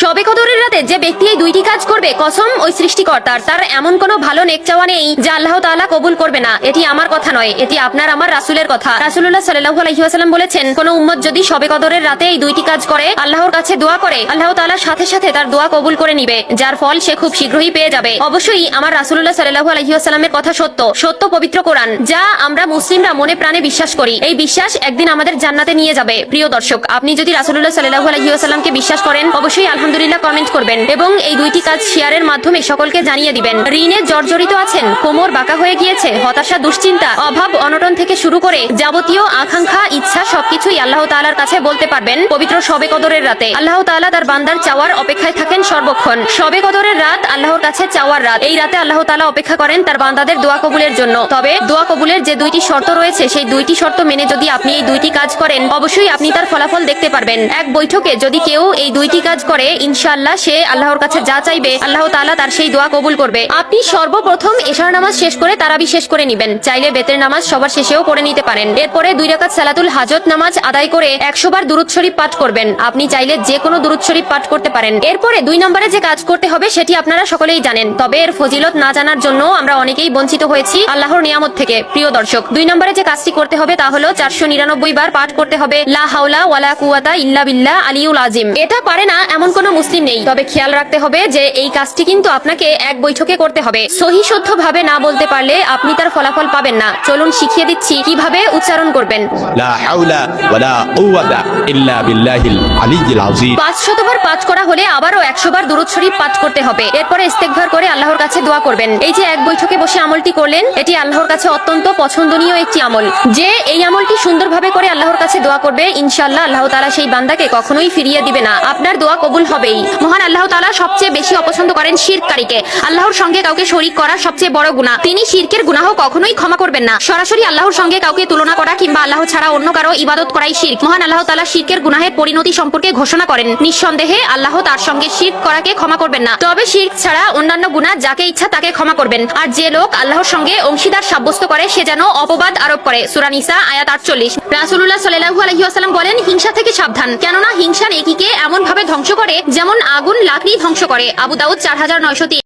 শবে কদরের রাতে যে ব্যক্তি এই দুইটি কাজ করবে, কসম ওই সৃষ্টিকর্তার, তার এমন কোনো ভালো নেক চাওয়া নেই যা আল্লাহ তাআলা কবুল করবে না। এটি আমার কথা নয়, এটি আপনার আমার রাসূলের কথা। রাসূলুল্লাহ সাল্লাল্লাহু আলাইহি ওয়াসাল্লাম বলেছেন, কোন উম্মত যদি শবে কদরের রাতে এই দুইটি কাজ করে, আল্লাহর কাছে দোয়া করে, আল্লাহ তাআলার সাথে সাথে তার দোয়া কবুল করে নিবে, যার ফল সে খুব শীঘ্রই পেয়ে যাবে। অবশ্যই আমার রাসূলুল্লাহ সাল্লাল্লাহু আলাইহি ওয়াসাল্লামের কথা সত্য পবিত্র কোরআন, যা আমরা মুসলিমরা মনে প্রাণে বিশ্বাস করি। এই বিশ্বাস একদিন আমাদের জান্নাতে নিয়ে যাবে। প্রিয় দর্শক, আপনি যদি রাসূলুল্লাহ সাল্লাল্লাহু আলাইহি ওয়াসাল্লামকে বিশ্বাস করেন, অবশ্যই আলহামদুলিল্লাহ কমেন্ট করবেন এবং এই দুইটি কাজ শেয়ারের মাধ্যমে সকলকে জানিয়ে দিবেন। ঋণে জর্জরিত আছেন, কোমর বাঁকা হয়ে গিয়েছে, হতাশা, দুশ্চিন্তা, অভাব অনটন থেকে শুরু করে যাবতীয় আকাঙ্ক্ষা, ইচ্ছা সবকিছুই আল্লাহ তাআলার কাছে বলতে পারবেন পবিত্র শবে কদরের রাতে। আল্লাহ তাআলা তার বান্দার চাওয়ার অপেক্ষায় থাকেন সর্বক্ষণ। শবে কদরের রাত আল্লাহর কাছে চাওয়ার রাত। এই রাতে আল্লাহ তাআলা অপেক্ষা করেন তার বান্দাদের দোয়া কবুলের জন্য। তবে দোয়া কবুলের যে দুইটি শর্ত রয়েছে, সেই দুইটি শর্ত মেনে যদি আপনি এই দুইটি কাজ করেন, অবশ্যই আপনি তার ফলাফল দেখতে পারবেন। এক বৈঠকে যদি কেউ এই দুইটি কাজ করে, ইনশাআল্লাহ সে আল্লাহর কাছে যা চাইবে আল্লাহ তাআলা তার সেই দোয়া কবুল করবে। আপনি সর্বপ্রথম এশার নামাজ শেষ করে তারাবি শেষ করে নেবেন। চাইলে বেতের নামাজ সবার শেষেও পড়ে নিতে পারেন। এরপরে 2 রাকাত সালাতুল হাজত নামাজ আদায় করে 100 বার দুরূদ শরীফ পাঠ করবেন। আপনি চাইলে যে কোনো দুরূদ শরীফ পাঠ করতে পারেন। এরপরে 2 নম্বরে যে কাজ করতে হবে সেটি আপনারা সকলেই জানেন, তবে এর ফজিলত না জানার জন্য আমরা অনেকেই বঞ্চিত হয়েছি আল্লাহর নিয়ামত থেকে। প্রিয় দর্শক, 2 নম্বরে যে কাজটি করতে হবে তা হলো 499 বার পাঠ করতে হবে লা হাওলা ওয়ালা কুওয়াতা ইল্লা বিল্লাহ আলিউল আযীম। এটা পারে না এমন কোনো মুসলিম নেই, তবে খেয়াল রাখতে হবে যে এই কাজটি কিন্তু আপনাকে এক বৈঠকে করতে হবে। সহি শুদ্ধ ভাবে না বলতে পারলে আপনি তার ফলাফল পাবেন না। চলুন শিখিয়ে দিচ্ছি কিভাবে উচ্চারণ করবেন। লা হাওলা ওয়ালা কুওয়াতা ইল্লা বিল্লাহিল আলিয়্যিল আযীম। 500 বার পাঠ করা হলে আবারও 100 বার দুরূদ শরীফ পাঠ করতে হবে। এরপরে ইস্তেগফার করে আল্লাহর কাছে দোয়া করবেন। এই যে এক বৈঠকে বসে আমলটি করলেন, এটি আল্লাহর কাছে অত্যন্ত পছন্দনীয় একটি আমল। যে এই আমলটি সুন্দরভাবে করে আল্লাহর কাছে দোয়া করবে, ইনশাআল্লাহ আল্লাহ তাআলা সেই বান্দাকে কখনোই ফিরিয়ে দিবে না। আপনার দোয়া কবুল হবেই। মহান আল্লাহ তাআলা সবচেয়ে বেশি অপছন্দ করেন শিরককারীকে। আল্লাহর সঙ্গে কাউকে শরীক করা সবচেয়ে বড় গুনাহ। তিনি শিরকের গুনাহ কখনোই ক্ষমা করবেন না। সরাসরি আল্লাহর সঙ্গে কাউকে তুলনা করা কিংবা আল্লাহ ছাড়া অন্য কারো ইবাদত করাই শিরক। মহান আল্লাহ তাআলা শিরকের গুনাহের পরিণতি সম্পর্কে ঘোষণা করেন, নিঃসন্দেহে আল্লাহ তার সঙ্গে শিরক করাকে ক্ষমা করবেন না। তবে শিরক ছাড়া অন্যান্য গুনাহ যাকে ইচ্ছা তাকে ক্ষমা করবেন। আর যে লোক আল্লাহর সঙ্গে অংশীদার সাব্যস্ত করে সে যেন অপবাদ আরোপ করে। সূরা নিসা আয়াত 48। রাসূলুল্লাহ সাল্লাল্লাহু আলাইহি ওয়াসাল্লাম বলেন, হিংসা থেকে সাবধান, কেননা হিংসা নেকিকে এমন ভাবে ধ্বংস করে যেমন আগুন লাকড়ি ধ্বংস করে। আবু দাউদ 4903।